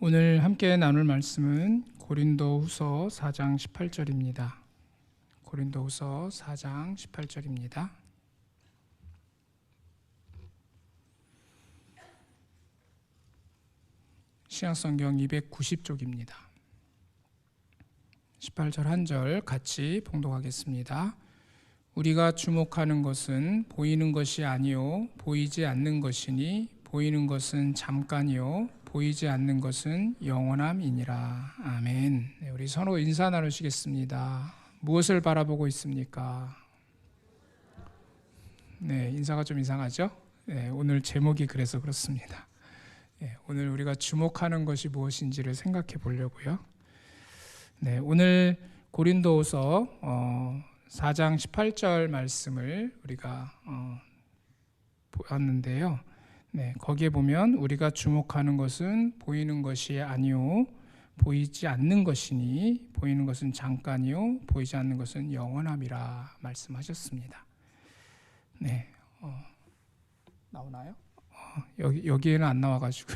오늘 함께 나눌 말씀은 고린도후서 4장 18절입니다. 고린도후서 4장 18절입니다. 신약성경 290쪽입니다. 18절 한 절 같이 봉독하겠습니다. 우리가 주목하는 것은 보이는 것이 아니요 보이지 않는 것이니 보이는 것은 잠깐이요 보이지 않는 것은 영원함이니라. 아멘. 네, 우리 서로 인사 나누시겠습니다. 무엇을 바라보고 있습니까? 네, 인사가 좀 이상하죠? 네, 오늘 제목이 그래서 그렇습니다. 네, 오늘 우리가 주목하는 것이 무엇인지를 생각해 보려고요. 네, 오늘 고린도후서 4장 18절 말씀을 우리가 보았는데요. 네, 거기에 보면 우리가 주목하는 것은 보이는 것이 아니요 보이지 않는 것이니 보이는 것은 잠깐이요 보이지 않는 것은 영원함이라 말씀하셨습니다. 네, 나오나요? 여기에는 안 나와가지고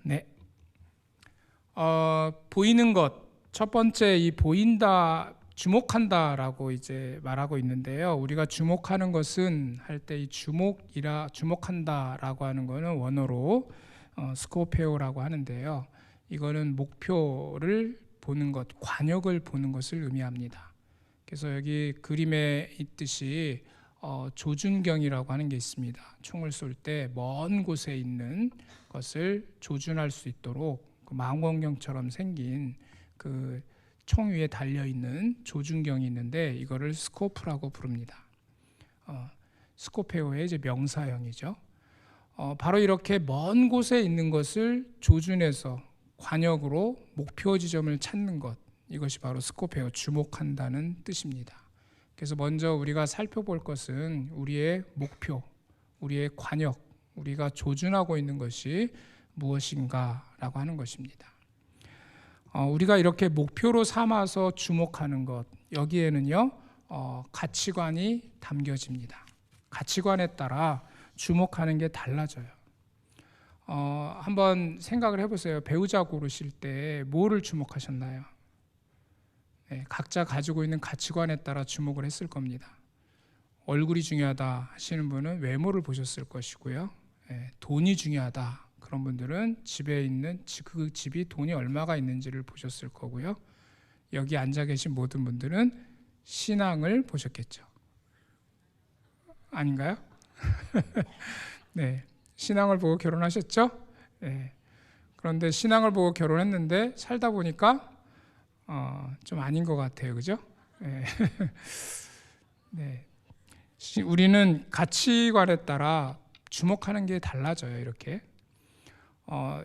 네, 보이는 것 첫 번째 이 보인다. 주목한다라고 이제 말하고 있는데요. 우리가 주목하는 것은 할 때 이 주목한다라고 하는 거는 원어로 스코페오라고 하는데요. 이거는 목표를 보는 것, 관역을 보는 것을 의미합니다. 그래서 여기 그림에 있듯이 조준경이라고 하는 게 있습니다. 총을 쏠 때 먼 곳에 있는 것을 조준할 수 있도록 그 망원경처럼 생긴 그 총 위에 달려있는 조준경이 있는데 이거를 스코프라고 부릅니다. 스코페오의 이제 명사형이죠. 바로 이렇게 먼 곳에 있는 것을 조준해서 관역으로 목표 지점을 찾는 것, 이것이 바로 스코페오, 주목한다는 뜻입니다. 그래서 먼저 우리가 살펴볼 것은 우리의 목표, 우리의 관역, 우리가 조준하고 있는 것이 무엇인가라고 하는 것입니다. 우리가 이렇게 목표로 삼아서 주목하는 것, 여기에는요 가치관이 담겨집니다. 가치관에 따라 주목하는 게 달라져요. 한번 생각을 해보세요. 배우자 고르실 때 뭐를 주목하셨나요? 네, 각자 가지고 있는 가치관에 따라 주목을 했을 겁니다. 얼굴이 중요하다 하시는 분은 외모를 보셨을 것이고요. 네, 돈이 중요하다 그런 분들은 집에 있는 그 집이 돈이 얼마가 있는지를 보셨을 거고요. 여기 앉아 계신 모든 분들은 신앙을 보셨겠죠. 아닌가요? 네, 신앙을 보고 결혼하셨죠? 네. 그런데 신앙을 보고 결혼했는데 살다 보니까 좀 아닌 것 같아요, 그죠? 네. 네. 우리는 가치관에 따라 주목하는 게 달라져요, 이렇게.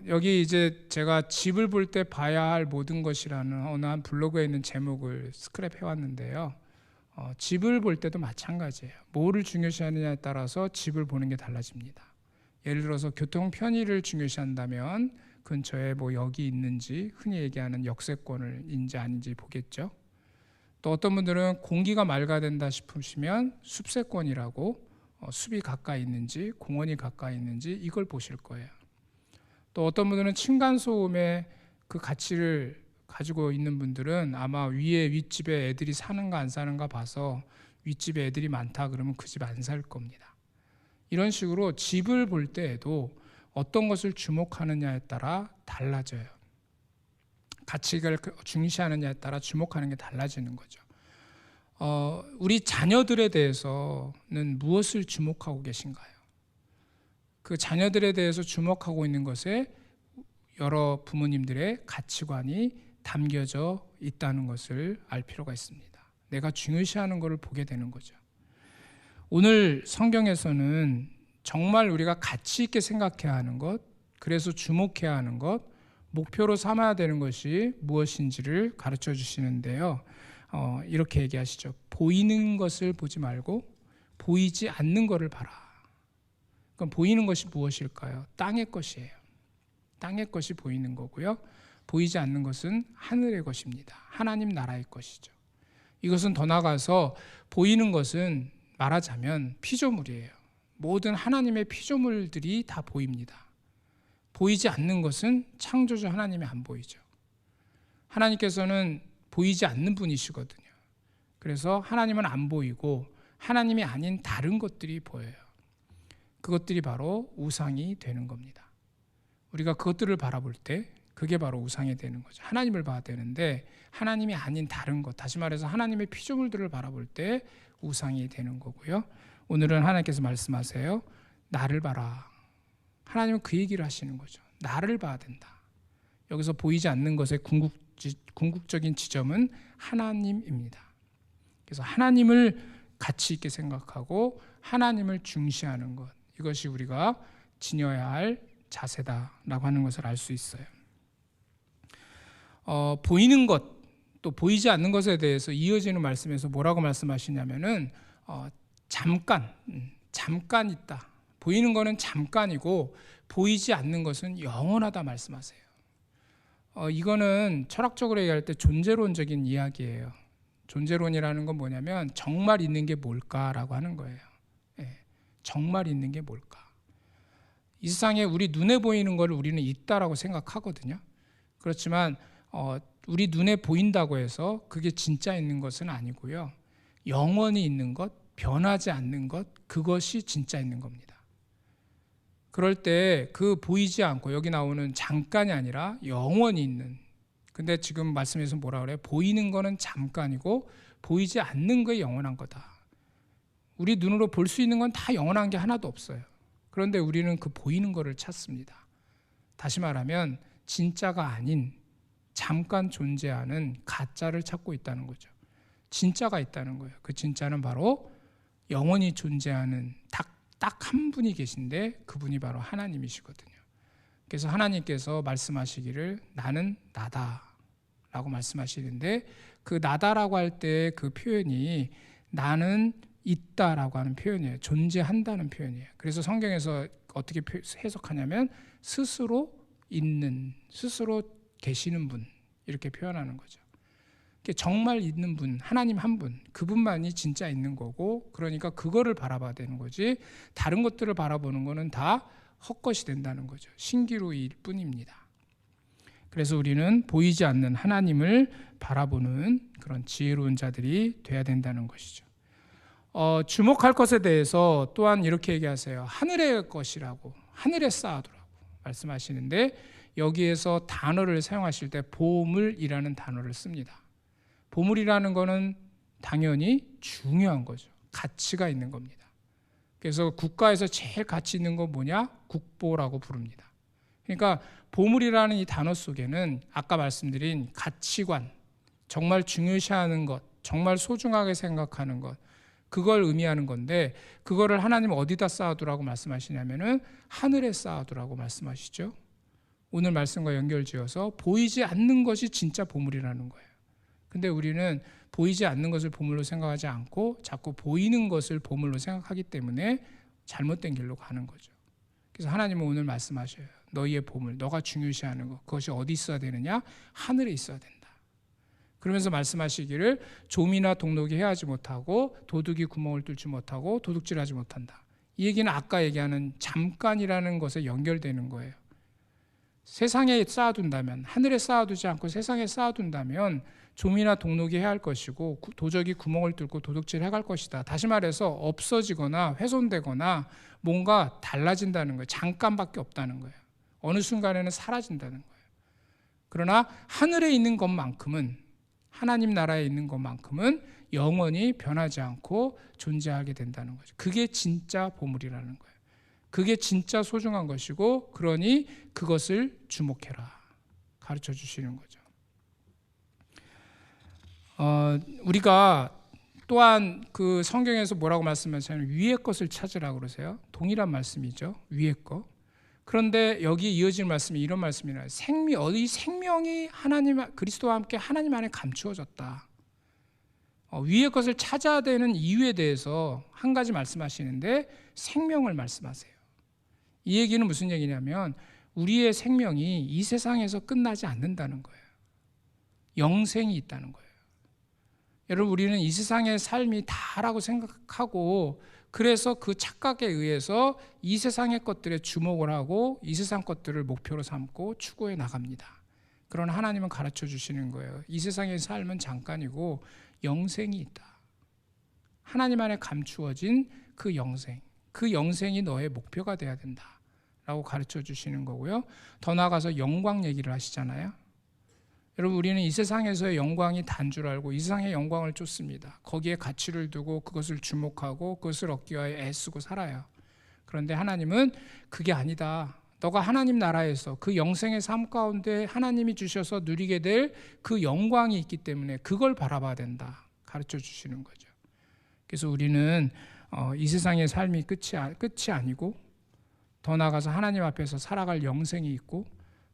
여기 이제 제가 집을 볼 때 봐야 할 모든 것이라는 어느 한 블로그에 있는 제목을 스크랩 해왔는데요. 집을 볼 때도 마찬가지예요. 뭐를 중요시하느냐에 따라서 집을 보는 게 달라집니다. 예를 들어서 교통 편의를 중요시한다면 근처에 뭐 역이 있는지 흔히 얘기하는 역세권을인지 아닌지 보겠죠. 또 어떤 분들은 공기가 맑아야 된다 싶으시면 숲세권이라고 숲이 가까이 있는지 공원이 가까이 있는지 이걸 보실 거예요. 또 어떤 분들은 층간소음의 그 가치를 가지고 있는 분들은 아마 위에 윗집에 애들이 사는가 안 사는가 봐서 윗집에 애들이 많다 그러면 그 집 안 살 겁니다. 이런 식으로 집을 볼 때에도 어떤 것을 주목하느냐에 따라 달라져요. 가치를 중시하느냐에 따라 주목하는 게 달라지는 거죠. 우리 자녀들에 대해서는 무엇을 주목하고 계신가요? 그 자녀들에 대해서 주목하고 있는 것에 여러 부모님들의 가치관이 담겨져 있다는 것을 알 필요가 있습니다. 내가 중요시하는 것을 보게 되는 거죠. 오늘 성경에서는 정말 우리가 가치 있게 생각해야 하는 것, 그래서 주목해야 하는 것, 목표로 삼아야 되는 것이 무엇인지를 가르쳐 주시는데요. 이렇게 얘기하시죠. 보이는 것을 보지 말고 보이지 않는 것을 봐라. 그럼 보이는 것이 무엇일까요? 땅의 것이에요. 땅의 것이 보이는 거고요. 보이지 않는 것은 하늘의 것입니다. 하나님 나라의 것이죠. 이것은 더 나아가서 보이는 것은 말하자면 피조물이에요. 모든 하나님의 피조물들이 다 보입니다. 보이지 않는 것은 창조주 하나님이 안 보이죠. 하나님께서는 보이지 않는 분이시거든요. 그래서 하나님은 안 보이고 하나님이 아닌 다른 것들이 보여요. 그것들이 바로 우상이 되는 겁니다. 우리가 그것들을 바라볼 때 그게 바로 우상이 되는 거죠. 하나님을 봐야 되는데 하나님이 아닌 다른 것, 다시 말해서 하나님의 피조물들을 바라볼 때 우상이 되는 거고요. 오늘은 하나님께서 말씀하세요. 나를 봐라. 하나님은 그 얘기를 하시는 거죠. 나를 봐야 된다. 여기서 보이지 않는 것의 궁극적인 지점은 하나님입니다. 그래서 하나님을 가치 있게 생각하고 하나님을 중시하는 것, 이것이 우리가 지녀야 할 자세다라고 하는 것을 알 수 있어요. 보이는 것, 또 보이지 않는 것에 대해서 이어지는 말씀에서 뭐라고 말씀하시냐면은 잠깐 있다. 보이는 것은 잠깐이고 보이지 않는 것은 영원하다 말씀하세요. 이거는 철학적으로 얘기할 때 존재론적인 이야기예요. 존재론이라는 건 뭐냐면 정말 있는 게 뭘까라고 하는 거예요. 정말 있는 게 뭘까? 이 세상에 우리 눈에 보이는 걸 우리는 있다라고 생각하거든요. 그렇지만 우리 눈에 보인다고 해서 그게 진짜 있는 것은 아니고요. 영원히 있는 것, 변하지 않는 것, 그것이 진짜 있는 겁니다. 그럴 때 그 보이지 않고 여기 나오는 잠깐이 아니라 영원히 있는, 근데 지금 말씀에서 뭐라 그래요? 보이는 거는 잠깐이고 보이지 않는 게 영원한 거다. 우리 눈으로 볼 수 있는 건 다 영원한 게 하나도 없어요. 그런데 우리는 그 보이는 거를 찾습니다. 다시 말하면 진짜가 아닌 잠깐 존재하는 가짜를 찾고 있다는 거죠. 진짜가 있다는 거예요. 그 진짜는 바로 영원히 존재하는 딱 한 분이 계신데 그분이 바로 하나님이시거든요. 그래서 하나님께서 말씀하시기를 나는 나다 라고 말씀하시는데, 그 나다라고 할 때 그 표현이 나는 있다라고 하는 표현이에요. 존재한다는 표현이에요. 그래서 성경에서 어떻게 해석하냐면 스스로 있는, 스스로 계시는 분, 이렇게 표현하는 거죠. 정말 있는 분, 하나님 한 분, 그분만이 진짜 있는 거고, 그러니까 그거를 바라봐야 되는 거지 다른 것들을 바라보는 거는 다 헛것이 된다는 거죠. 신기루일 뿐입니다. 그래서 우리는 보이지 않는 하나님을 바라보는 그런 지혜로운 자들이 돼야 된다는 것이죠. 주목할 것에 대해서 또한 이렇게 얘기하세요. 하늘의 것이라고, 하늘에 쌓아두라고 말씀하시는데, 여기에서 단어를 사용하실 때 보물이라는 단어를 씁니다. 보물이라는 거는 당연히 중요한 거죠. 가치가 있는 겁니다. 그래서 국가에서 제일 가치 있는 건 뭐냐? 국보라고 부릅니다. 그러니까 보물이라는 이 단어 속에는 아까 말씀드린 가치관, 정말 중요시하는 것, 정말 소중하게 생각하는 것, 그걸 의미하는 건데, 그거를 하나님 어디다 쌓아두라고 말씀하시냐면은 하늘에 쌓아두라고 말씀하시죠. 오늘 말씀과 연결지어서 보이지 않는 것이 진짜 보물이라는 거예요. 근데 우리는 보이지 않는 것을 보물로 생각하지 않고 자꾸 보이는 것을 보물로 생각하기 때문에 잘못된 길로 가는 거죠. 그래서 하나님은 오늘 말씀하셔요. 너희의 보물, 너가 중요시하는 것, 그것이 어디 있어야 되느냐? 하늘에 있어야 된다. 그러면서 말씀하시기를 좀이나 동록이 해하지 못하고 도둑이 구멍을 뚫지 못하고 도둑질하지 못한다. 이 얘기는 아까 얘기하는 잠깐이라는 것에 연결되는 거예요. 세상에 쌓아둔다면, 하늘에 쌓아두지 않고 세상에 쌓아둔다면 좀이나 동록이 해야 할 것이고 도적이 구멍을 뚫고 도둑질 해갈 것이다. 다시 말해서 없어지거나 훼손되거나 뭔가 달라진다는 거예요. 잠깐밖에 없다는 거예요. 어느 순간에는 사라진다는 거예요. 그러나 하늘에 있는 것만큼은, 하나님 나라에 있는 것만큼은 영원히 변하지 않고 존재하게 된다는 거죠. 그게 진짜 보물이라는 거예요. 그게 진짜 소중한 것이고, 그러니 그것을 주목해라 가르쳐 주시는 거죠. 우리가 또한 그 성경에서 뭐라고 말씀하시냐면 위의 것을 찾으라고 그러세요. 동일한 말씀이죠. 위의 것. 그런데 여기 이어지는 말씀이 이런 말씀이나요. 이 생명이 하나님, 그리스도와 함께 하나님 안에 감추어졌다. 위의 것을 찾아야 되는 이유에 대해서 한 가지 말씀하시는데 생명을 말씀하세요. 이 얘기는 무슨 얘기냐면 우리의 생명이 이 세상에서 끝나지 않는다는 거예요. 영생이 있다는 거예요. 여러분, 우리는 이 세상의 삶이 다라고 생각하고 그래서 그 착각에 의해서 이 세상의 것들에 주목을 하고 이 세상 것들을 목표로 삼고 추구해 나갑니다. 그러나 하나님은 가르쳐 주시는 거예요. 이 세상의 삶은 잠깐이고 영생이 있다. 하나님 안에 감추어진 그 영생이 너의 목표가 돼야 된다 라고 가르쳐 주시는 거고요. 더 나아가서 영광 얘기를 하시잖아요. 여러분, 우리는 이 세상에서의 영광이 단 줄 알고 이 세상의 영광을 쫓습니다. 거기에 가치를 두고 그것을 주목하고 그것을 얻기 위하여 애쓰고 살아요. 그런데 하나님은 그게 아니다. 너가 하나님 나라에서 그 영생의 삶 가운데 하나님이 주셔서 누리게 될 그 영광이 있기 때문에 그걸 바라봐야 된다 가르쳐 주시는 거죠. 그래서 우리는 이 세상의 삶이 끝이 아니고 더 나아가서 하나님 앞에서 살아갈 영생이 있고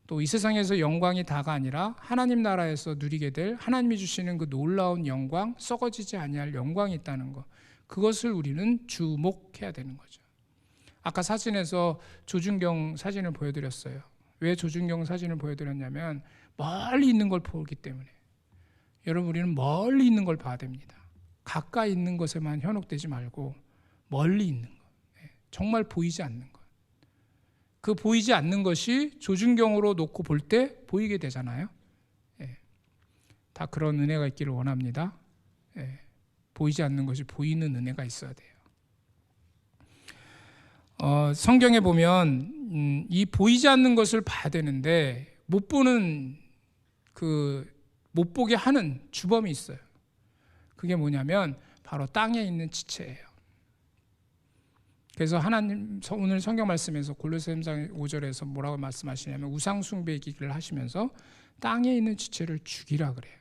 또 이 세상에서 영광이 다가 아니라 하나님 나라에서 누리게 될 하나님이 주시는 그 놀라운 영광, 썩어지지 아니할 영광이 있다는 것, 그것을 우리는 주목해야 되는 거죠. 아까 사진에서 조준경 사진을 보여드렸어요. 왜 조준경 사진을 보여드렸냐면 멀리 있는 걸 보기 때문에. 여러분, 우리는 멀리 있는 걸 봐야 됩니다. 가까이 있는 것에만 현혹되지 말고 멀리 있는 것, 정말 보이지 않는 것. 그 보이지 않는 것이 조준경으로 놓고 볼 때 보이게 되잖아요. 다 그런 은혜가 있기를 원합니다. 보이지 않는 것이 보이는 은혜가 있어야 돼요. 성경에 보면 이 보이지 않는 것을 봐야 되는데 못 보게 하는 주범이 있어요. 그게 뭐냐면 바로 땅에 있는 지체예요. 그래서 하나님 오늘 성경 말씀에서 골로새 3장 5절에서 뭐라고 말씀하시냐면 우상 숭배 얘기를 하시면서 땅에 있는 지체를 죽이라 그래요.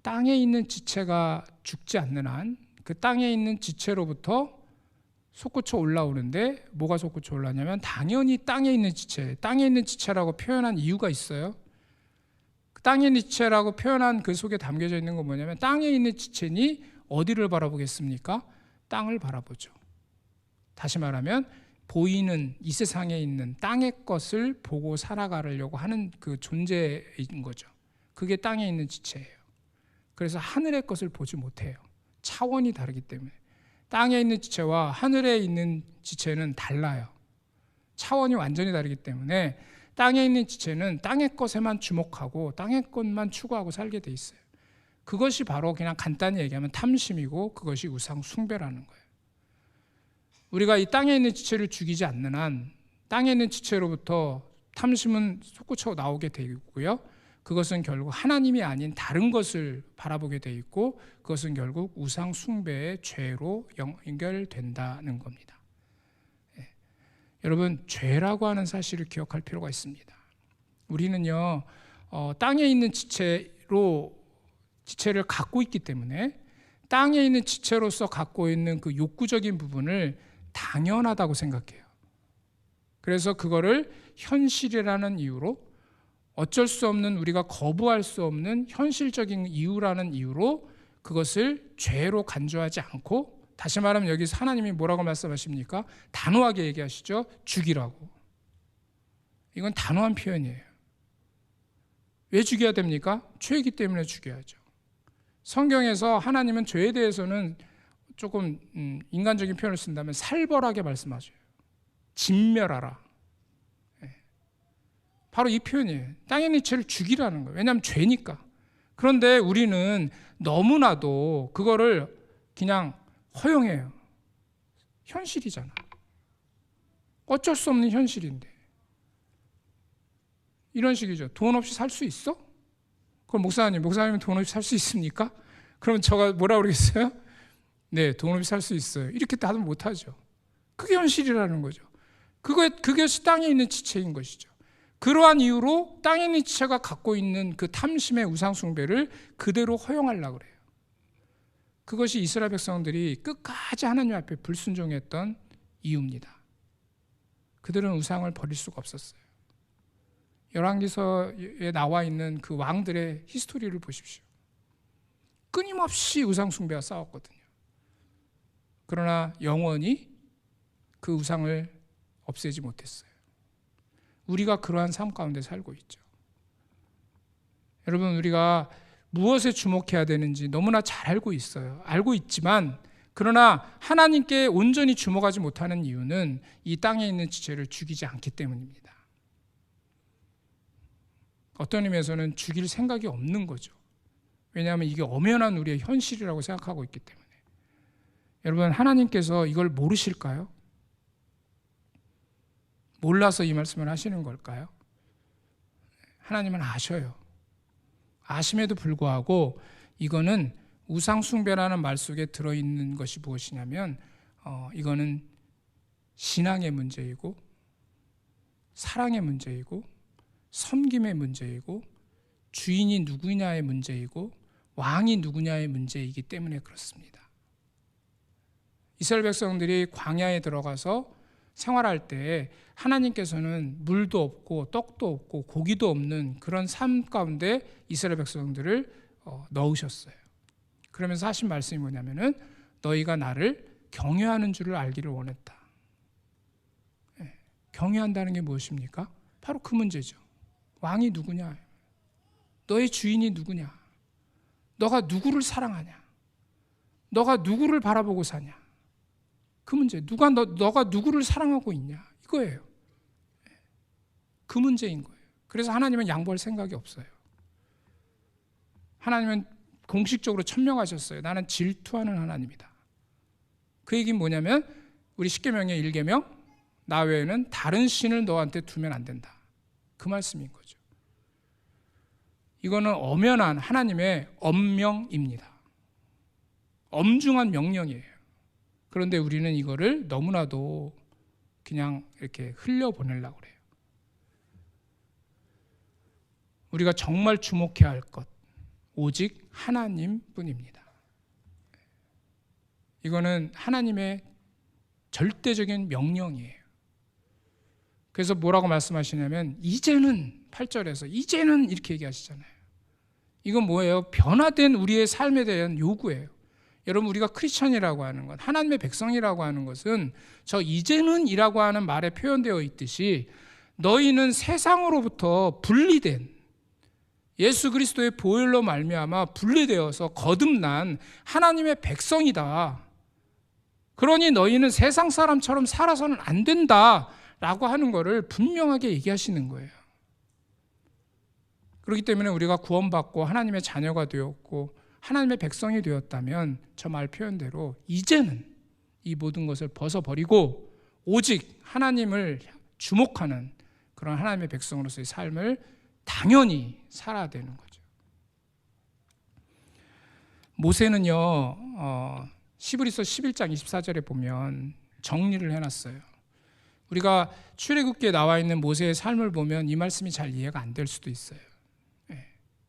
땅에 있는 지체가 죽지 않는 한 그 땅에 있는 지체로부터 솟구쳐 올라오는데 뭐가 솟구쳐 올라오냐면 당연히 땅에 있는 지체라고 표현한 이유가 있어요. 땅에 있는 지체라고 표현한 그 속에 담겨져 있는 건 뭐냐면 땅에 있는 지체니 어디를 바라보겠습니까? 땅을 바라보죠. 다시 말하면 보이는 이 세상에 있는 땅의 것을 보고 살아가려고 하는 그 존재인 거죠. 그게 땅에 있는 지체예요. 그래서 하늘의 것을 보지 못해요. 차원이 다르기 때문에. 땅에 있는 지체와 하늘에 있는 지체는 달라요. 차원이 완전히 다르기 때문에 땅에 있는 지체는 땅의 것에만 주목하고 땅의 것만 추구하고 살게 돼 있어요. 그것이 바로 그냥 간단히 얘기하면 탐심이고 그것이 우상 숭배라는 거예요. 우리가 이 땅에 있는 지체를 죽이지 않는 한 땅에 있는 지체로부터 탐심은 솟구쳐 나오게 되고요. 그것은 결국 하나님이 아닌 다른 것을 바라보게 돼 있고 그것은 결국 우상 숭배의 죄로 연결된다는 겁니다. 여러분, 죄라고 하는 사실을 기억할 필요가 있습니다. 우리는요, 땅에 있는 지체를 갖고 있기 때문에 땅에 있는 지체로서 갖고 있는 그 욕구적인 부분을 당연하다고 생각해요. 그래서 그거를 현실이라는 이유로 어쩔 수 없는 우리가 거부할 수 없는 현실적인 이유라는 이유로 그것을 죄로 간주하지 않고 다시 말하면 여기서 하나님이 뭐라고 말씀하십니까? 단호하게 얘기하시죠. 죽이라고. 이건 단호한 표현이에요. 왜 죽여야 됩니까? 죄이기 때문에 죽여야죠. 성경에서 하나님은 죄에 대해서는 조금 인간적인 표현을 쓴다면 살벌하게 말씀하셔요. 진멸하라. 바로 이 표현이에요. 땅에 있는 죄를 죽이라는 거예요. 왜냐하면 죄니까. 그런데 우리는 너무나도 그거를 그냥 허용해요. 현실이잖아. 어쩔 수 없는 현실인데. 이런 식이죠. 돈 없이 살 수 있어? 그럼 목사님은 돈 없이 살 수 있습니까? 그럼 제가 뭐라 그러겠어요? 네, 돈 없이 살 수 있어요. 이렇게 다들 못하죠. 그게 현실이라는 거죠. 그것이 땅에 있는 지체인 것이죠. 그러한 이유로 땅에 있는 지체가 갖고 있는 그 탐심의 우상숭배를 그대로 허용하려고 그래요. 그것이 이스라엘 백성들이 끝까지 하나님 앞에 불순종했던 이유입니다. 그들은 우상을 버릴 수가 없었어요. 열왕기서에 나와 있는 그 왕들의 히스토리를 보십시오. 끊임없이 우상숭배와 싸웠거든요. 그러나 영원히 그 우상을 없애지 못했어요. 우리가 그러한 삶 가운데 살고 있죠. 여러분, 우리가 무엇에 주목해야 되는지 너무나 잘 알고 있어요. 알고 있지만 그러나 하나님께 온전히 주목하지 못하는 이유는 이 땅에 있는 지체를 죽이지 않기 때문입니다. 어떤 의미에서는 죽일 생각이 없는 거죠. 왜냐하면 이게 엄연한 우리의 현실이라고 생각하고 있기 때문에. 여러분, 하나님께서 이걸 모르실까요? 몰라서 이 말씀을 하시는 걸까요? 하나님은 아셔요. 아심에도 불구하고 이거는 우상 숭배라는 말 속에 들어있는 것이 무엇이냐면 이거는 신앙의 문제이고 사랑의 문제이고 섬김의 문제이고 주인이 누구냐의 문제이고 왕이 누구냐의 문제이기 때문에 그렇습니다. 이스라엘 백성들이 광야에 들어가서 생활할 때 하나님께서는 물도 없고 떡도 없고 고기도 없는 그런 삶 가운데 이스라엘 백성들을 넣으셨어요. 그러면서 하신 말씀이 뭐냐면은 너희가 나를 경외하는 줄을 알기를 원했다. 경외한다는 게 무엇입니까? 바로 그 문제죠. 왕이 누구냐? 너의 주인이 누구냐? 너가 누구를 사랑하냐? 너가 누구를 바라보고 사냐? 그 문제. 너가 누구를 사랑하고 있냐? 이거예요. 그 문제인 거예요. 그래서 하나님은 양보할 생각이 없어요. 하나님은 공식적으로 천명하셨어요. 나는 질투하는 하나님이다. 그 얘기는 뭐냐면 우리 십계명의 1계명 나 외에는 다른 신을 너한테 두면 안 된다. 그 말씀인 거죠. 이거는 엄연한 하나님의 엄명입니다. 엄중한 명령이에요. 그런데 우리는 이거를 너무나도 그냥 이렇게 흘려보내려고 그래요. 우리가 정말 주목해야 할 것, 오직 하나님뿐입니다. 이거는 하나님의 절대적인 명령이에요. 그래서 뭐라고 말씀하시냐면 이제는 8절에서 이제는 이렇게 얘기하시잖아요. 이건 뭐예요? 변화된 우리의 삶에 대한 요구예요. 여러분, 우리가 크리스천이라고 하는 것, 하나님의 백성이라고 하는 것은 저 이제는 이라고 하는 말에 표현되어 있듯이 너희는 세상으로부터 분리된 예수 그리스도의 보혈로 말미암아 분리되어서 거듭난 하나님의 백성이다. 그러니 너희는 세상 사람처럼 살아서는 안 된다라고 하는 것을 분명하게 얘기하시는 거예요. 그렇기 때문에 우리가 구원받고 하나님의 자녀가 되었고 하나님의 백성이 되었다면 저 말 표현대로 이제는 이 모든 것을 벗어버리고 오직 하나님을 주목하는 그런 하나님의 백성으로서의 삶을 당연히 살아야 되는 거죠. 모세는요, 히브리서 11장 24절에 보면 정리를 해놨어요. 우리가 출애굽기에 나와 있는 모세의 삶을 보면 이 말씀이 잘 이해가 안 될 수도 있어요.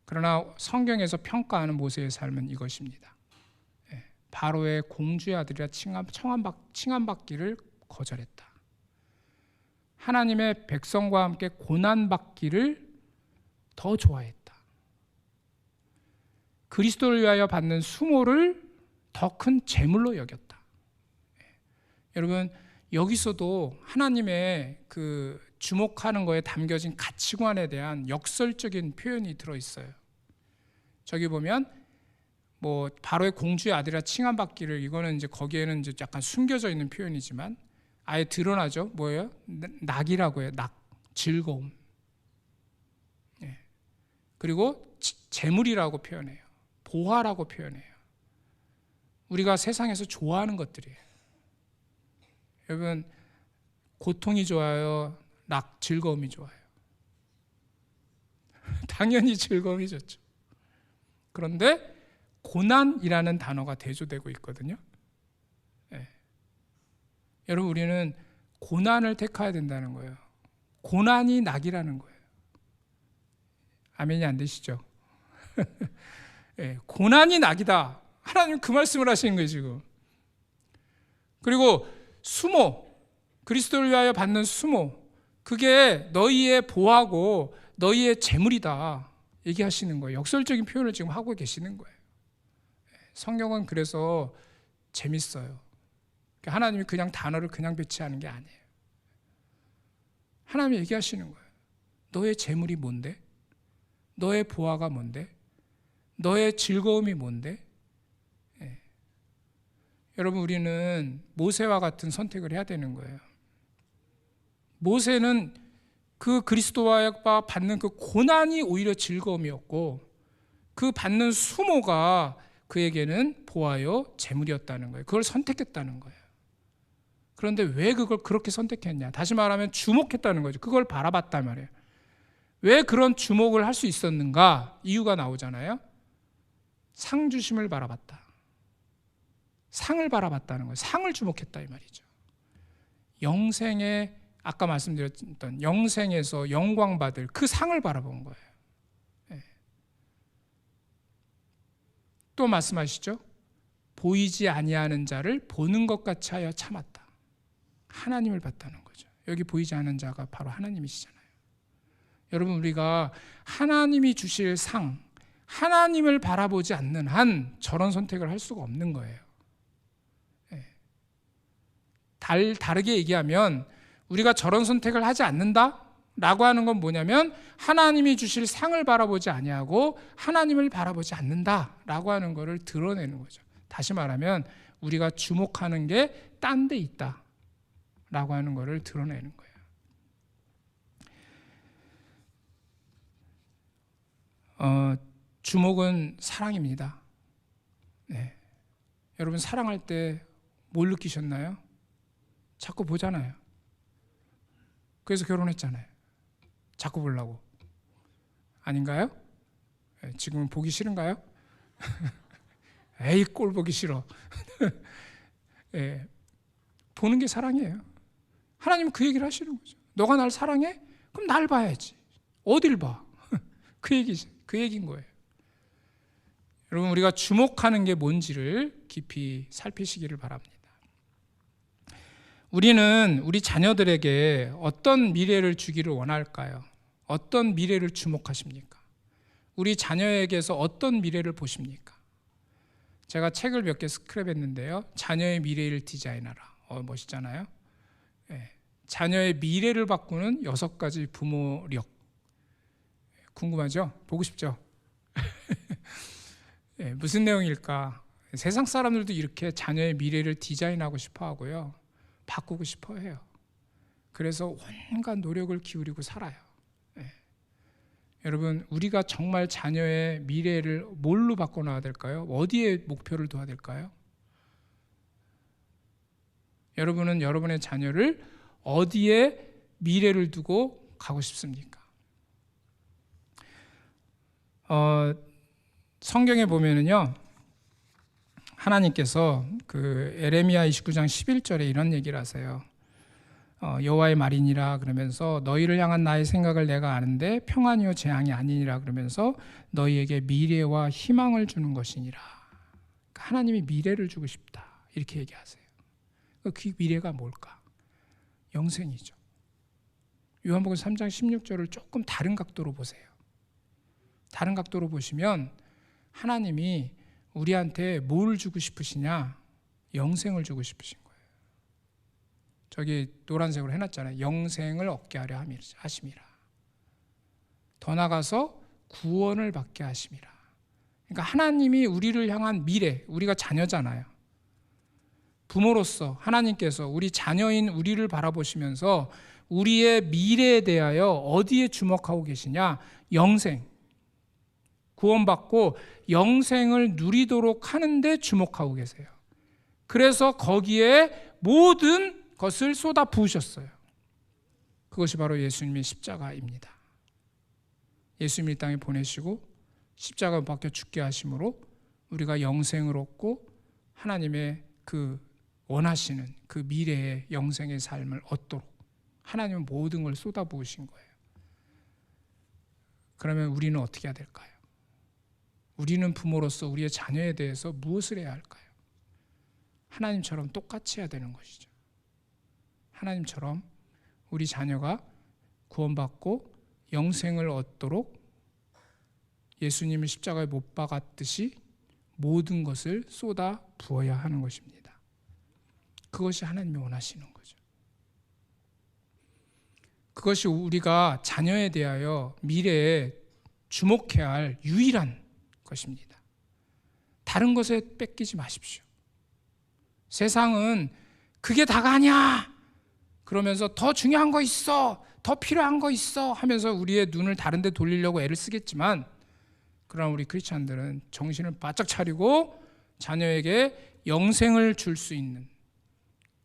그러나 성경에서 평가하는 모세의 삶은 이것입니다. 바로의 공주의 아들이라 칭함받기를 거절했다. 하나님의 백성과 함께 고난받기를 더 좋아했다. 그리스도를 위하여 받는 수모를 더 큰 재물로 여겼다. 여러분, 여기서도 하나님의 그 주목하는 거에 담겨진 가치관에 대한 역설적인 표현이 들어있어요. 저기 보면 뭐 바로의 공주의 아들이라 칭함받기를, 이거는 이제 거기에는 이제 약간 숨겨져 있는 표현이지만 아예 드러나죠. 뭐예요? 낙이라고 해요. 낙, 즐거움. 그리고 재물이라고 표현해요. 보화라고 표현해요. 우리가 세상에서 좋아하는 것들이에요. 여러분, 고통이 좋아요? 낙, 즐거움이 좋아요? 당연히 즐거움이 좋죠. 그런데 고난이라는 단어가 대조되고 있거든요. 여러분, 우리는 고난을 택해야 된다는 거예요. 고난이 낙이라는 거예요. 아멘이 안 되시죠? 고난이 낙이다. 하나님 그 말씀을 하시는 거예요, 지금. 그리고 수모, 그리스도를 위하여 받는 수모, 그게 너희의 보화고 너희의 재물이다 얘기하시는 거예요. 역설적인 표현을 지금 하고 계시는 거예요. 성경은 그래서 재밌어요. 하나님이 그냥 단어를 그냥 배치하는 게 아니에요. 하나님이 얘기하시는 거예요. 너의 재물이 뭔데? 너의 보화가 뭔데? 너의 즐거움이 뭔데? 여러분, 우리는 모세와 같은 선택을 해야 되는 거예요. 모세는 그 그리스도와 받는 그 고난이 오히려 즐거움이었고, 그 받는 수모가 그에게는 보아요 재물이었다는 거예요. 그걸 선택했다는 거예요. 그런데 왜 그걸 그렇게 선택했냐? 다시 말하면 주목했다는 거죠. 그걸 바라봤단 말이에요. 왜 그런 주목을 할 수 있었는가? 이유가 나오잖아요. 상 주심을 바라봤다. 상을 바라봤다는 거예요. 상을 주목했다 이 말이죠. 영생에, 아까 말씀드렸던 영생에서 영광받을 그 상을 바라본 거예요. 네. 또 말씀하시죠. 보이지 아니하는 자를 보는 것 같이 하여 참았다. 하나님을 봤다는 거죠. 여기 보이지 않는 자가 바로 하나님이시잖아요. 여러분, 우리가 하나님이 주실 상, 하나님을 바라보지 않는 한 저런 선택을 할 수가 없는 거예요. 네. 다르게 얘기하면 우리가 저런 선택을 하지 않는다? 라고 하는 건 뭐냐면 하나님이 주실 상을 바라보지 아니하고 하나님을 바라보지 않는다 라고 하는 것을 드러내는 거죠. 다시 말하면 우리가 주목하는 게 딴 데 있다 라고 하는 것을 드러내는 거예요. 주목은 사랑입니다. 네. 여러분, 사랑할 때 뭘 느끼셨나요? 자꾸 보잖아요. 그래서 결혼했잖아요. 자꾸 보려고. 아닌가요? 네, 지금은 보기 싫은가요? 에이, 꼴 보기 싫어. 네, 보는 게 사랑이에요. 하나님은 그 얘기를 하시는 거죠. 너가 날 사랑해? 그럼 날 봐야지. 어딜 봐? 그 얘기인 거예요. 여러분, 우리가 주목하는 게 뭔지를 깊이 살피시기를 바랍니다. 우리는 우리 자녀들에게 어떤 미래를 주기를 원할까요? 어떤 미래를 주목하십니까? 우리 자녀에게서 어떤 미래를 보십니까? 제가 책을 몇 개 스크랩했는데요. 자녀의 미래를 디자인하라. 멋있잖아요. 네. 자녀의 미래를 바꾸는 6가지 부모력. 궁금하죠? 보고 싶죠? 네, 무슨 내용일까? 세상 사람들도 이렇게 자녀의 미래를 디자인하고 싶어 하고요. 바꾸고 싶어 해요. 그래서 온갖 노력을 기울이고 살아요. 네. 여러분, 우리가 정말 자녀의 미래를 뭘로 바꿔놔야 될까요? 어디에 목표를 둬야 될까요? 여러분은 여러분의 자녀를 어디에 미래를 두고 가고 싶습니까? 성경에 보면은요, 하나님께서 그 에레미야 29장 11절에 이런 얘기를 하세요. 여호와의 말이니라 그러면서 너희를 향한 나의 생각을 내가 아는데 평안이요 재앙이 아니니라 그러면서 너희에게 미래와 희망을 주는 것이니라. 그러니까 하나님이 미래를 주고 싶다 이렇게 얘기하세요. 그 미래가 뭘까? 영생이죠. 요한복음 3장 16절을 조금 다른 각도로 보세요. 다른 각도로 보시면 하나님이 우리한테 뭘 주고 싶으시냐? 영생을 주고 싶으신 거예요. 저기 노란색으로 해놨잖아요. 영생을 얻게 하려 하심이라. 더 나가서 구원을 받게 하심이라. 그러니까 하나님이 우리를 향한 미래, 우리가 자녀잖아요. 부모로서 하나님께서 우리 자녀인 우리를 바라보시면서 우리의 미래에 대하여 어디에 주목하고 계시냐? 영생. 구원받고 영생을 누리도록 하는데 주목하고 계세요. 그래서 거기에 모든 것을 쏟아 부으셨어요. 그것이 바로 예수님의 십자가입니다. 예수님을 이 땅에 보내시고 십자가 박혀 죽게 하심으로 우리가 영생을 얻고 하나님의 그 원하시는 그 미래의 영생의 삶을 얻도록 하나님은 모든 걸 쏟아 부으신 거예요. 그러면 우리는 어떻게 해야 될까요? 우리는 부모로서 우리의 자녀에 대해서 무엇을 해야 할까요? 하나님처럼 똑같이 해야 되는 것이죠. 하나님처럼 우리 자녀가 구원받고 영생을 얻도록 예수님을 십자가에 못 박았듯이 모든 것을 쏟아 부어야 하는 것입니다. 그것이 하나님이 원하시는 거죠. 그것이 우리가 자녀에 대하여 미래에 주목해야 할 유일한 것입니다. 다른 것에 뺏기지 마십시오. 세상은 그게 다가 아니야 그러면서 더 중요한 거 있어, 더 필요한 거 있어 하면서 우리의 눈을 다른 데 돌리려고 애를 쓰겠지만, 그러나 우리 크리스찬들은 정신을 바짝 차리고 자녀에게 영생을 줄 수 있는,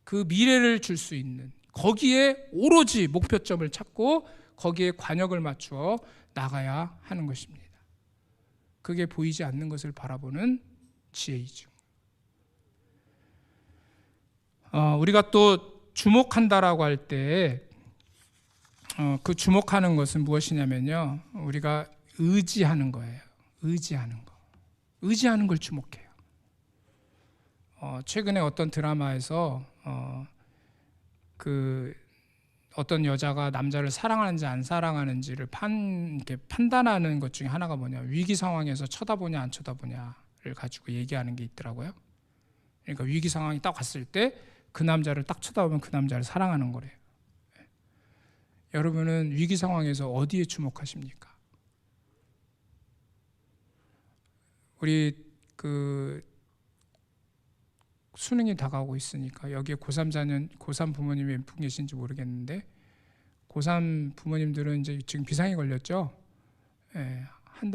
그 미래를 줄 수 있는, 거기에 오로지 목표점을 찾고 거기에 관역을 맞추어 나가야 하는 것입니다. 그게 보이지 않는 것을 바라보는 지혜이죠. 우리가 또 주목한다라고 할 때 그 주목하는 것은 무엇이냐면요, 우리가 의지하는 거예요. 의지하는 걸 주목해요. 최근에 어떤 드라마에서 어떤 여자가 남자를 사랑하는지 안 사랑하는지를 이렇게 판단하는 것 중에 하나가 뭐냐, 위기 상황에서 쳐다보냐 안 쳐다보냐를 가지고 얘기하는 게 있더라고요. 그러니까 위기 상황이 딱 왔을 때 그 남자를 딱 쳐다보면 그 남자를 사랑하는 거래요. 여러분은 위기 상황에서 어디에 주목하십니까? 우리 수능이 다가오고 있으니까 여기에 고3 부모님이 몇 분 계신지 모르겠는데, 고3 부모님들은 이제 지금 비상이 걸렸죠. 예, 한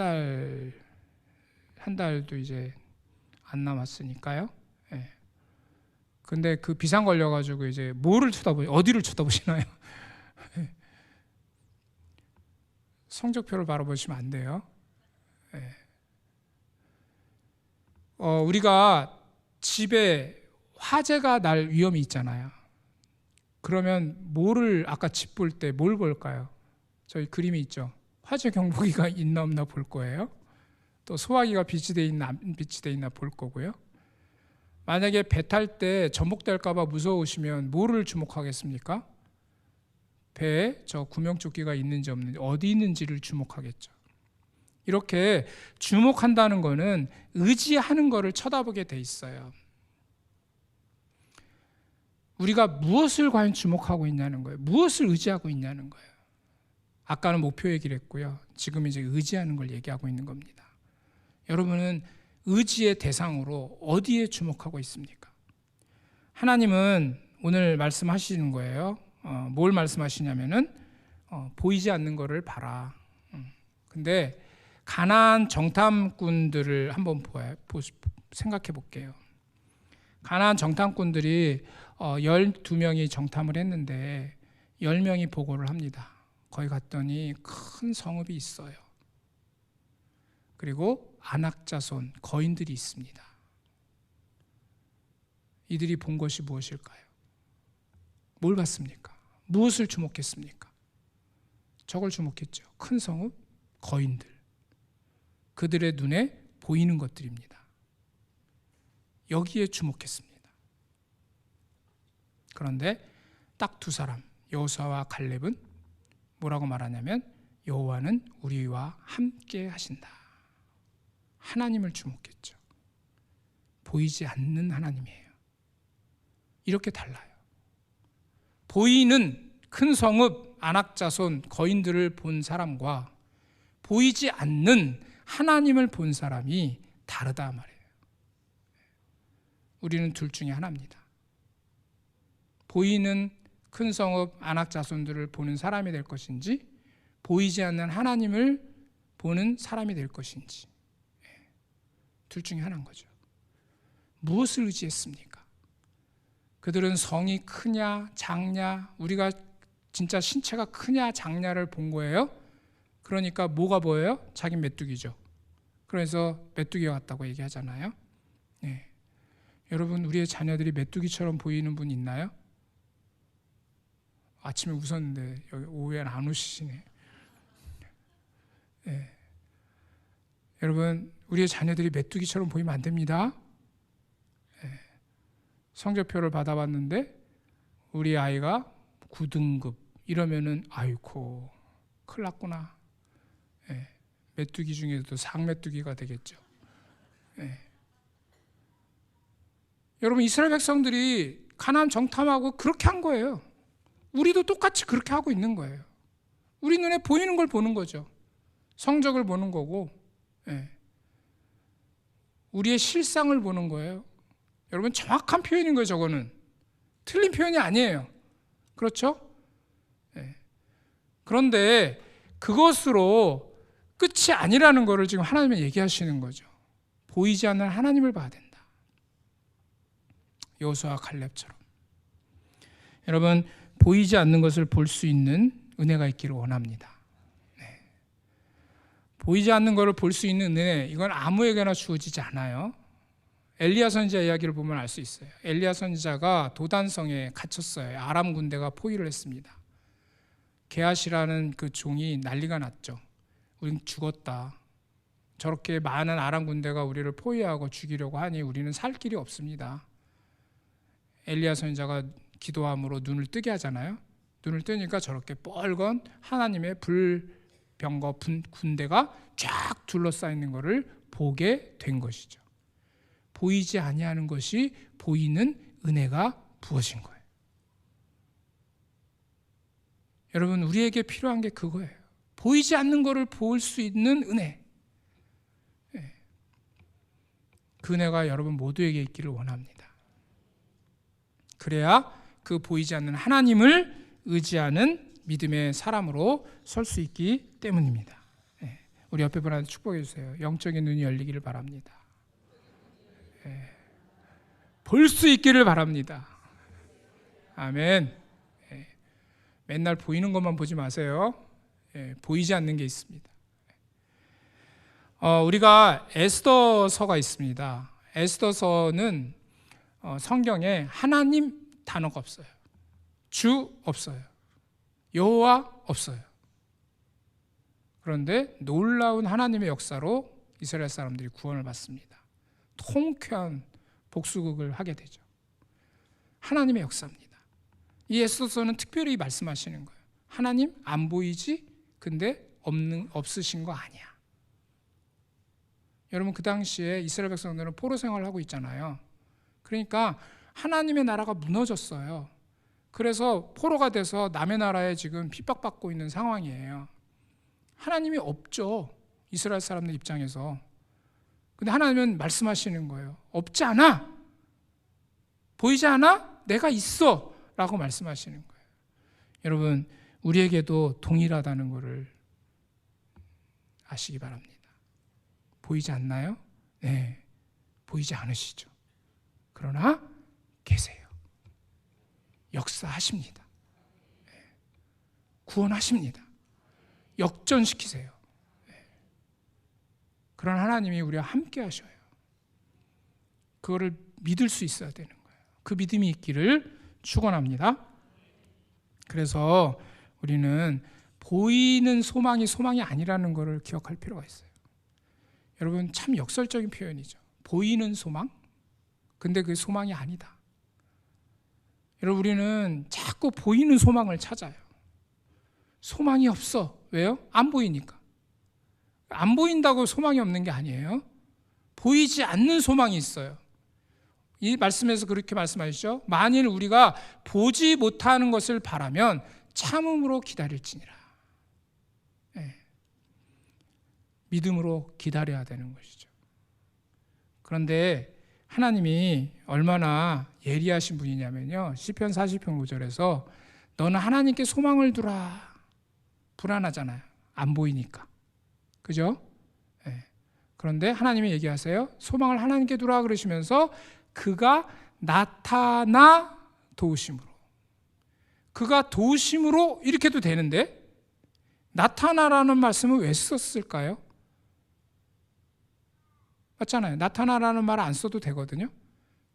달도 이제 안 남았으니까요. 예. 근데 그 비상 걸려가지고 이제 어디를 쳐다보시나요? 예. 성적표를 바라보시면 안 돼요. 예. 우리가 집에 화재가 날 위험이 있잖아요. 그러면 아까 집 볼 때 뭘 볼까요? 저희 그림이 있죠. 화재 경보기가 있나 없나 볼 거예요. 또 소화기가 비치돼 있나 안 비치돼 있나 볼 거고요. 만약에 배 탈 때 전복될까 봐 무서우시면 뭐를 주목하겠습니까? 배에 저 구명조끼가 있는지 없는지, 어디 있는지를 주목하겠죠. 이렇게 주목한다는 것은 의지하는 것을 쳐다보게 돼 있어요. 우리가 무엇을 과연 주목하고 있냐는 거예요. 무엇을 의지하고 있냐는 거예요. 아까는 목표 얘기를 했고요. 지금 이제 의지하는 걸 얘기하고 있는 겁니다. 여러분은 의지의 대상으로 어디에 주목하고 있습니까? 하나님은 오늘 말씀하시는 거예요. 뭘 말씀하시냐면은 보이지 않는 거를 봐라. 근데 가나안 정탐꾼들을 한번 생각해 볼게요. 가나안 정탐꾼들이 12명이 정탐을 했는데 10명이 보고를 합니다. 거기 갔더니 큰 성읍이 있어요. 그리고 안악자손, 거인들이 있습니다. 이들이 본 것이 무엇일까요? 뭘 봤습니까? 무엇을 주목했습니까? 저걸 주목했죠. 큰 성읍, 거인들. 그들의 눈에 보이는 것들입니다. 여기에 주목했습니다. 그런데 딱 두 사람, 여호수아와 갈렙은 뭐라고 말하냐면, 여호와는 우리와 함께 하신다. 하나님을 주목했죠. 보이지 않는 하나님이에요. 이렇게 달라요. 보이는 큰 성읍, 안악자손, 거인들을 본 사람과 보이지 않는 하나님을 본 사람이 다르다 말이에요. 우리는 둘 중에 하나입니다. 보이는 큰 성읍, 안악자손들을 보는 사람이 될 것인지, 보이지 않는 하나님을 보는 사람이 될 것인지, 둘 중에 하나인 거죠. 무엇을 의지했습니까? 그들은 성이 크냐 작냐, 우리가 진짜 신체가 크냐 작냐를 본 거예요. 그러니까 뭐가 보여요? 자기 메뚜기죠. 그래서 메뚜기 같다고 얘기하잖아요. 네. 여러분, 우리의 자녀들이 메뚜기처럼 보이는 분 있나요? 아침에 웃었는데 여기 오후에는 안 웃으시네. 네. 여러분, 우리의 자녀들이 메뚜기처럼 보이면 안 됩니다. 네. 성적표를 받아봤는데 우리 아이가 9등급 이러면은 아이고 큰일 났구나. 네. 메뚜기 중에도 상메뚜기가 되겠죠. 네. 여러분, 이스라엘 백성들이 가나안 정탐하고 그렇게 한 거예요. 우리도 똑같이 그렇게 하고 있는 거예요. 우리 눈에 보이는 걸 보는 거죠. 성적을 보는 거고, 우리의 실상을 보는 거예요. 여러분, 정확한 표현인 거예요. 저거는 틀린 표현이 아니에요. 그렇죠? 네. 그런데 그것으로 끝이 아니라는 것을 지금 하나님은 얘기하시는 거죠. 보이지 않는 하나님을 봐야 된다. 여호수아와 갈렙처럼. 여러분, 보이지 않는 것을 볼 수 있는 은혜가 있기를 원합니다. 네. 보이지 않는 것을 볼 수 있는 은혜, 이건 아무에게나 주어지지 않아요. 엘리야 선지자 이야기를 보면 알 수 있어요. 엘리야 선지자가 도단성에 갇혔어요. 아람 군대가 포위를 했습니다. 게하시라는 그 종이 난리가 났죠. 우린 죽었다. 저렇게 많은 아람 군대가 우리를 포위하고 죽이려고 하니 우리는 살 길이 없습니다. 엘리야 선지자가 기도함으로 눈을 뜨게 하잖아요. 눈을 뜨니까 저렇게 뻘건 하나님의 불병거 군대가 쫙 둘러싸여 있는 것을 보게 된 것이죠. 보이지 아니하는 것이 보이는 은혜가 부어진 거예요. 여러분, 우리에게 필요한 게 그거예요. 보이지 않는 것을 볼 수 있는 은혜. 그 은혜가 여러분 모두에게 있기를 원합니다. 그래야 그 보이지 않는 하나님을 의지하는 믿음의 사람으로 설 수 있기 때문입니다. 우리 옆에 분한테 축복해 주세요. 영적인 눈이 열리기를 바랍니다. 볼 수 있기를 바랍니다. 아멘. 맨날 보이는 것만 보지 마세요. 보이지 않는 게 있습니다. 우리가 에스더서가 있습니다. 에스더서는 성경에 하나님 단어가 없어요. 주 없어요. 여호와 없어요. 그런데 놀라운 하나님의 역사로 이스라엘 사람들이 구원을 받습니다. 통쾌한 복수극을 하게 되죠. 하나님의 역사입니다. 이 에스더서는 특별히 말씀하시는 거예요. 하나님 안 보이지? 근데 없으신 거 아니야. 여러분, 그 당시에 이스라엘 백성들은 포로 생활을 하고 있잖아요. 그러니까 하나님의 나라가 무너졌어요. 그래서 포로가 돼서 남의 나라에 지금 핍박받고 있는 상황이에요. 하나님이 없죠. 이스라엘 사람들 입장에서. 근데 하나님은 말씀하시는 거예요. 없지 않아. 보이지 않아? 내가 있어. 라고 말씀하시는 거예요. 여러분, 우리에게도 동일하다는 것을 아시기 바랍니다. 보이지 않나요? 네, 보이지 않으시죠. 그러나 계세요. 역사하십니다. 구원하십니다. 역전시키세요. 그런 하나님이 우리와 함께 하셔요. 그거를 믿을 수 있어야 되는 거예요. 그 믿음이 있기를 축원합니다. 그래서 우리는 보이는 소망이 아니라는 것을 기억할 필요가 있어요. 여러분, 참 역설적인 표현이죠. 보이는 소망? 근데 그게 소망이 아니다. 여러분, 우리는 자꾸 보이는 소망을 찾아요. 소망이 없어. 왜요? 안 보이니까. 안 보인다고 소망이 없는 게 아니에요. 보이지 않는 소망이 있어요. 이 말씀에서 그렇게 말씀하시죠. 만일 우리가 보지 못하는 것을 바라면 참음으로 기다릴지니라. 믿음으로 기다려야 되는 것이죠. 그런데 하나님이 얼마나 예리하신 분이냐면요, 시편 40편 5절에서 너는 하나님께 소망을 두라. 불안하잖아요. 안 보이니까. 그죠? 그런데 하나님이 얘기하세요. 소망을 하나님께 두라 그러시면서 그가 나타나 도우심으로. 그가 도우심으로 이렇게도 되는데 나타나라는 말씀을 왜 썼을까요? 맞잖아요. 나타나라는 말 안 써도 되거든요.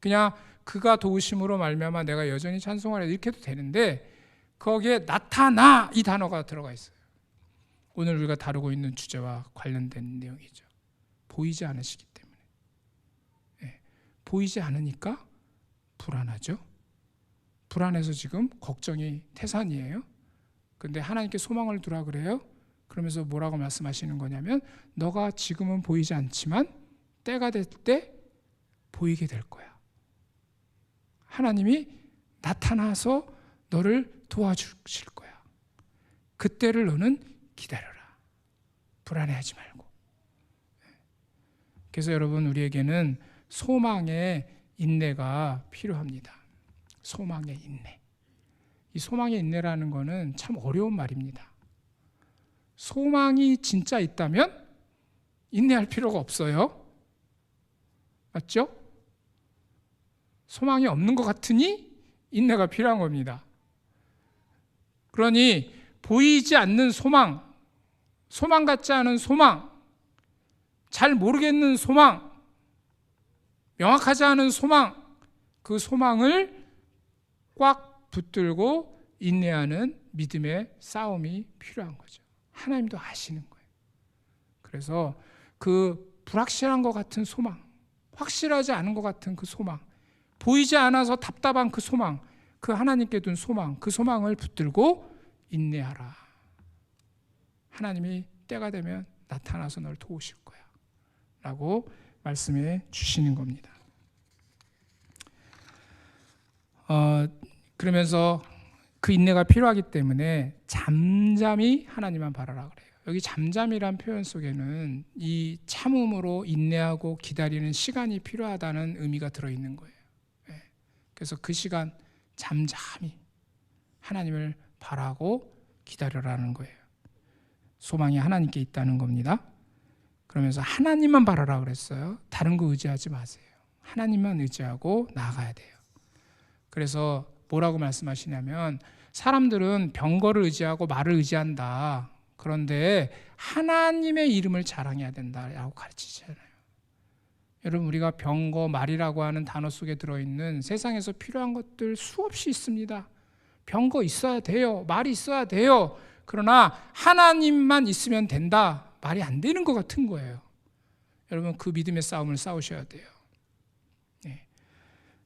그냥 그가 도우심으로 말미암아 내가 여전히 찬송하라 이렇게 해도 되는데 거기에 나타나 이 단어가 들어가 있어요. 오늘 우리가 다루고 있는 주제와 관련된 내용이죠. 보이지 않으시기 때문에. 보이지 않으니까 불안하죠. 불안해서 지금 걱정이 태산이에요. 근데 하나님께 소망을 두라 그래요. 그러면서 뭐라고 말씀하시는 거냐면 너가 지금은 보이지 않지만 때가 될 때 보이게 될 거야. 하나님이 나타나서 너를 도와주실 거야. 그때를 너는 기다려라. 불안해하지 말고. 그래서 여러분, 우리에게는 소망의 인내가 필요합니다. 소망의 인내. 이 소망의 인내라는 거는 참 어려운 말입니다. 소망이 진짜 있다면 인내할 필요가 없어요. 맞죠? 소망이 없는 것 같으니 인내가 필요한 겁니다. 그러니 보이지 않는 소망, 소망 같지 않은 소망, 잘 모르겠는 소망, 명확하지 않은 소망, 그 소망을 꽉 붙들고 인내하는 믿음의 싸움이 필요한 거죠. 하나님도 아시는 거예요. 그래서 그 불확실한 것 같은 소망, 확실하지 않은 것 같은 그 소망, 보이지 않아서 답답한 그 소망, 그 하나님께 둔 소망, 그 소망을 붙들고 인내하라. 하나님이 때가 되면 나타나서 널 도우실 거야 라고 말씀해 주시는 겁니다. 그러면서 그 인내가 필요하기 때문에 잠잠히 하나님만 바라라 그래요. 여기 잠잠이란 표현 속에는 이 참음으로 인내하고 기다리는 시간이 필요하다는 의미가 들어있는 거예요. 그래서 그 시간 잠잠히 하나님을 바라고 기다려라는 거예요. 소망이 하나님께 있다는 겁니다. 그러면서 하나님만 바라라 그랬어요. 다른 거 의지하지 마세요. 하나님만 의지하고 나아가야 돼요. 그래서 뭐라고 말씀하시냐면 사람들은 병거를 의지하고 말을 의지한다. 그런데 하나님의 이름을 자랑해야 된다라고 가르치잖아요. 여러분, 우리가 병거, 말이라고 하는 단어 속에 들어있는 세상에서 필요한 것들 수없이 있습니다. 병거 있어야 돼요. 말이 있어야 돼요. 그러나 하나님만 있으면 된다. 말이 안 되는 것 같은 거예요. 여러분, 그 믿음의 싸움을 싸우셔야 돼요. 네.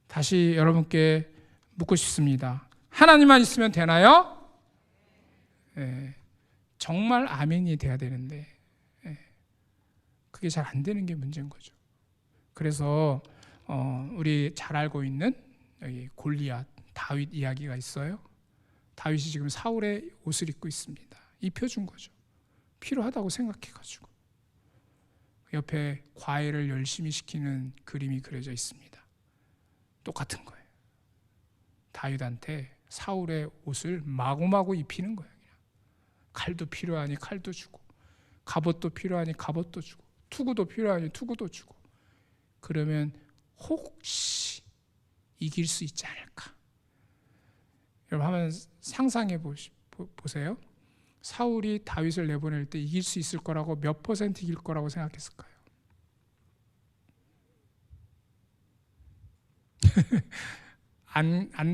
다시 여러분께 묻고 싶습니다. 하나님만 있으면 되나요? 네. 정말 아멘이 돼야 되는데 그게 잘 안 되는 게 문제인 거죠. 그래서 우리 잘 알고 있는 여기 골리앗, 다윗 이야기가 있어요. 다윗이 지금 사울의 옷을 입고 있습니다. 입혀준 거죠. 필요하다고 생각해가지고. 옆에 과외를 열심히 시키는 그림이 그려져 있습니다. 똑같은 거예요. 다윗한테 사울의 옷을 마구마구 입히는 거예요. 그냥. 칼도 필요하니 칼도 주고, 갑옷도 필요하니 갑옷도 주고, 투구도 필요하니 투구도 주고. 그러면 혹시 이길 수 있지 않을까? 여러분 한번 상상해 보세요. 사울이 다윗을 내보낼 때 이길 수 있을 거라고 몇 퍼센트 이길 거라고 생각했을까요?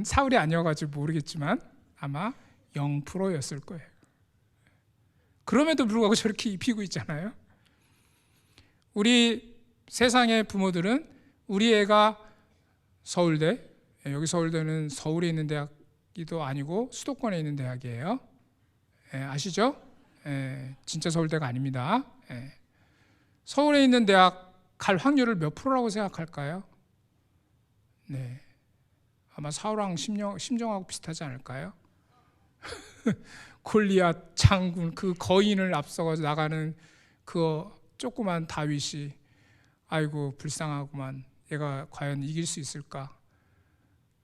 사울이 아니어가지고 모르겠지만 아마 0%였을 거예요. 그럼에도 불구하고 저렇게 입히고 있잖아요. 우리 세상의 부모들은 우리 애가 서울대, 여기 서울대는 서울에 있는 대학이도 아니고 수도권에 있는 대학이에요. 아시죠? 진짜 서울대가 아닙니다. 서울에 있는 대학 갈 확률을 몇 프로라고 생각할까요? 네, 아마 사울왕 심정하고 비슷하지 않을까요? 골리앗 장군 그 거인을 앞서가 나가는 그 조그만 다윗이 아이고 불쌍하구만, 얘가 과연 이길 수 있을까?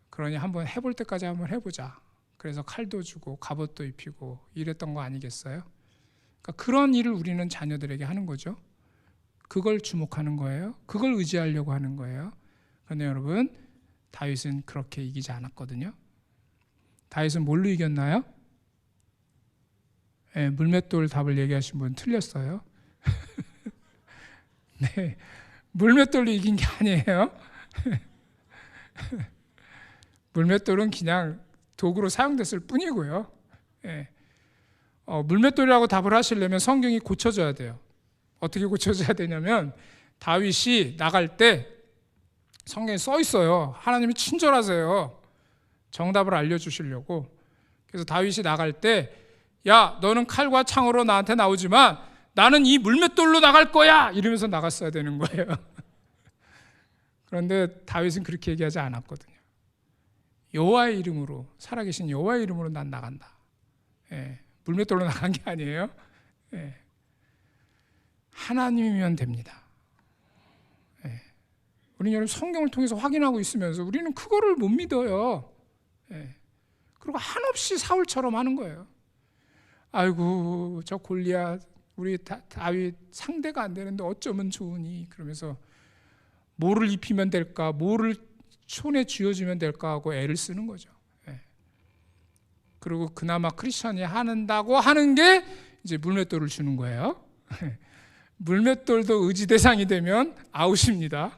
그러니 한번 해볼 때까지 한번 해보자. 그래서 칼도 주고 갑옷도 입히고 이랬던 거 아니겠어요? 그러니까 그런 일을 우리는 자녀들에게 하는 거죠. 그걸 주목하는 거예요. 그걸 의지하려고 하는 거예요. 그런데 여러분, 다윗은 그렇게 이기지 않았거든요. 다윗은 뭘로 이겼나요? 물맷돌 답을 얘기하신 분 틀렸어요. 네, 물맷돌로 이긴 게 아니에요. 물맷돌은 그냥 도구로 사용됐을 뿐이고요. 물맷돌이라고 답을 하시려면 성경이 고쳐져야 돼요. 어떻게 고쳐져야 되냐면 다윗이 나갈 때 성경에 써 있어요. 하나님이 친절하세요. 정답을 알려주시려고. 그래서 다윗이 나갈 때 야, 너는 칼과 창으로 나한테 나오지만 나는 이 물맷돌로 나갈 거야! 이러면서 나갔어야 되는 거예요. 그런데 다윗은 그렇게 얘기하지 않았거든요. 여호와의 이름으로, 살아계신 여호와의 이름으로 난 나간다. 물맷돌로 나간 게 아니에요. 하나님이면 됩니다. 우리는 여러분 성경을 통해서 확인하고 있으면서 우리는 그거를 못 믿어요. 예. 그리고 한없이 사울처럼 하는 거예요. 아이고 저 골리앗 우리 다윗 상대가 안 되는데 어쩌면 좋으니, 그러면서 뭐를 입히면 될까, 뭐를 손에 쥐어주면 될까 하고 애를 쓰는 거죠. 예. 그리고 그나마 크리스천이 한다고 하는 게 이제 물맷돌을 주는 거예요. 물맷돌도 의지 대상이 되면 아웃입니다.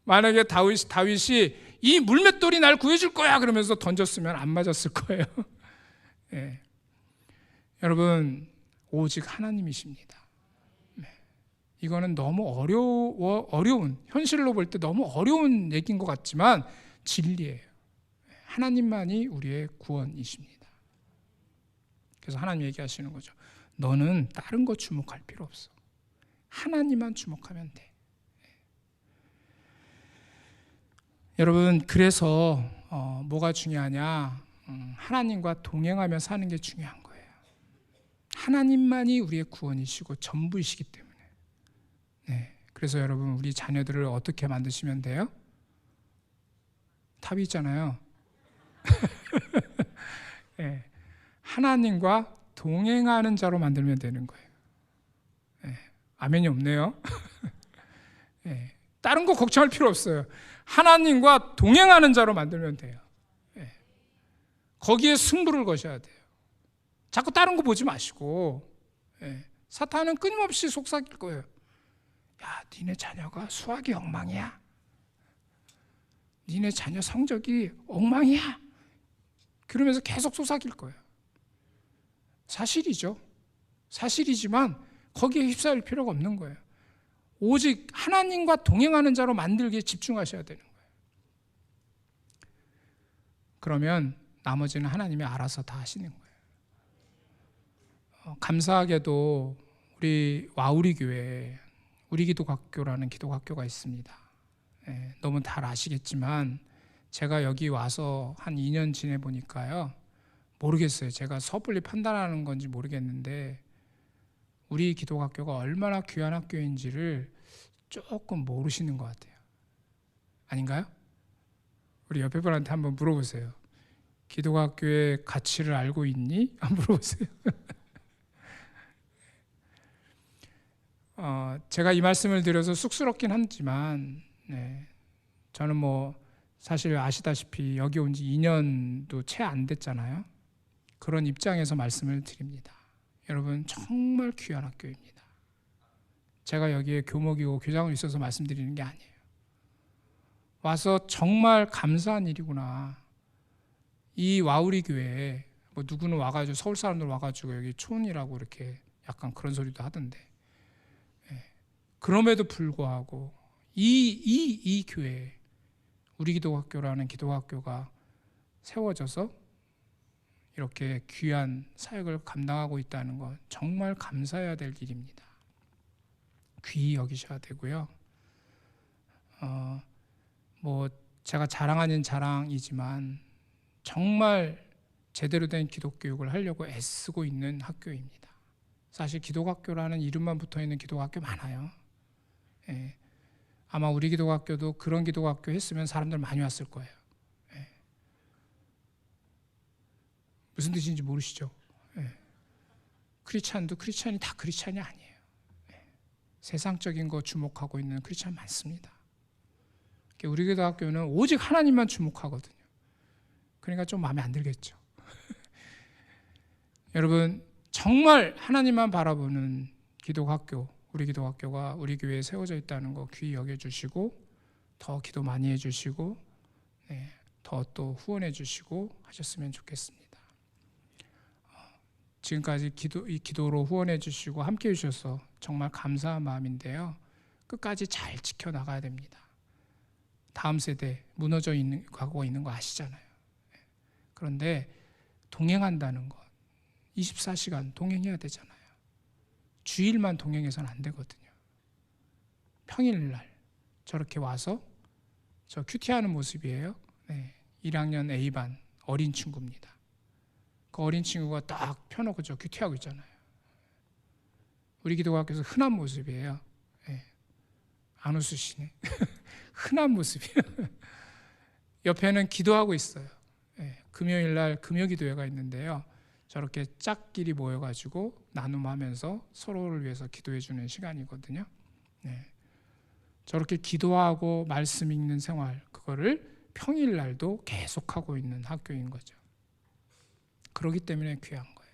만약에 다윗이 이 물맷돌이 날 구해줄 거야 그러면서 던졌으면 안 맞았을 거예요. 예. 여러분 오직 하나님이십니다. 네. 이거는 너무 어려운, 현실로 볼 때 너무 어려운 얘기인 것 같지만 진리예요. 하나님만이 우리의 구원이십니다. 그래서 하나님 얘기하시는 거죠. 너는 다른 거 주목할 필요 없어. 하나님만 주목하면 돼. 여러분 그래서 뭐가 중요하냐? 하나님과 동행하며 사는 게 중요한 거예요. 하나님만이 우리의 구원이시고 전부이시기 때문에. 네. 그래서 여러분 우리 자녀들을 어떻게 만드시면 돼요? 답이 있잖아요. 네. 하나님과 동행하는 자로 만들면 되는 거예요. 네. 아멘이 없네요. 네. 다른 거 걱정할 필요 없어요. 하나님과 동행하는 자로 만들면 돼요. 네. 거기에 승부를 거셔야 돼요. 자꾸 다른 거 보지 마시고. 예. 사탄은 끊임없이 속삭일 거예요. 야, 니네 자녀가 수학이 엉망이야. 니네 자녀 성적이 엉망이야. 그러면서 계속 속삭일 거예요. 사실이죠. 사실이지만 거기에 휩싸일 필요가 없는 거예요. 오직 하나님과 동행하는 자로 만들기에 집중하셔야 되는 거예요. 그러면 나머지는 하나님이 알아서 다 하시는 거예요. 감사하게도 우리 와우리 교회 우리 기독학교라는 기독학교가 있습니다. 예, 너무 잘 아시겠지만 제가 여기 와서 한 2년 지내보니까요, 모르겠어요. 제가 섣불리 판단하는 건지 모르겠는데 우리 기독학교가 얼마나 귀한 학교인지를 조금 모르시는 것 같아요. 아닌가요? 우리 옆에 분한테 한번 물어보세요. 기독학교의 가치를 알고 있니? 한번 물어보세요. 제가 이 말씀을 드려서 쑥스럽긴 하지만, 네, 저는 뭐 사실 아시다시피 여기 온 지 2년도 채 안 됐잖아요. 그런 입장에서 말씀을 드립니다. 여러분 정말 귀한 학교입니다. 제가 여기에 교목이고 교장으로 있어서 말씀드리는 게 아니에요. 와서 정말 감사한 일이구나. 이 와우리 교회에 뭐 누구는 와가지고 서울 사람들 와가지고 여기 촌이라고 이렇게 약간 그런 소리도 하던데, 그럼에도 불구하고 이 교회 우리 기독학교라는 기독학교가 세워져서 이렇게 귀한 사역을 감당하고 있다는 건 정말 감사해야 될 일입니다. 귀히 여기셔야 되고요. 뭐 제가 자랑 아닌 자랑이지만 정말 제대로 된 기독교육을 하려고 애쓰고 있는 학교입니다. 사실 기독학교라는 이름만 붙어있는 기독학교 많아요. 예. 아마 우리 기독학교도 그런 기독학교 했으면 사람들 많이 왔을 거예요. 예. 무슨 뜻인지 모르시죠? 예. 크리스찬도 크리스찬이 다 크리스찬이 아니에요. 예. 세상적인 거 주목하고 있는 크리스찬 많습니다. 우리 기독학교는 오직 하나님만 주목하거든요. 그러니까 좀 마음에 안 들겠죠. 여러분 정말 하나님만 바라보는 기독학교, 우리 기독학교가 우리 교회에 세워져 있다는 거 귀히 여겨주시고 더 기도 많이 해주시고, 네, 더 또 후원해 주시고 하셨으면 좋겠습니다. 지금까지 이 기도로 후원해 주시고 함께 해주셔서 정말 감사한 마음인데요, 끝까지 잘 지켜나가야 됩니다. 다음 세대 무너져 가고 있는 거 아시잖아요. 그런데 동행한다는 것, 24시간 동행해야 되잖아요. 주일만 동행해서는 안 되거든요. 평일날 저렇게 와서 저 큐티하는 모습이에요. 네, 1학년 A반 어린 친구입니다. 그 어린 친구가 딱 펴놓고 저 큐티하고 있잖아요. 우리 기독학교에서 흔한 모습이에요. 네, 안 웃으시네. 흔한 모습이에요. 옆에는 기도하고 있어요. 금요일 날 금요기도회가 있는데요. 저렇게 짝끼리 모여가지고 나눔하면서 서로를 위해서 기도해 주는 시간이거든요. 저렇게 기도하고 말씀 읽는 생활, 그거를 평일 날도 계속하고 있는 학교인 거죠. 그렇기 때문에 귀한 거예요.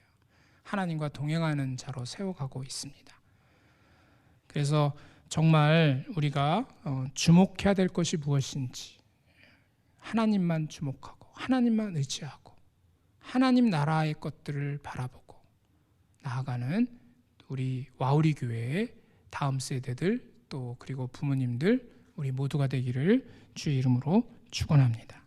하나님과 동행하는 자로 세워가고 있습니다. 그래서 정말 우리가 주목해야 될 것이 무엇인지, 하나님만 주목하고 하나님만 의지하고 하나님 나라의 것들을 바라보고 나아가는 우리 와우리 교회의 다음 세대들, 또 그리고 부모님들, 우리 모두가 되기를 주의 이름으로 축원합니다.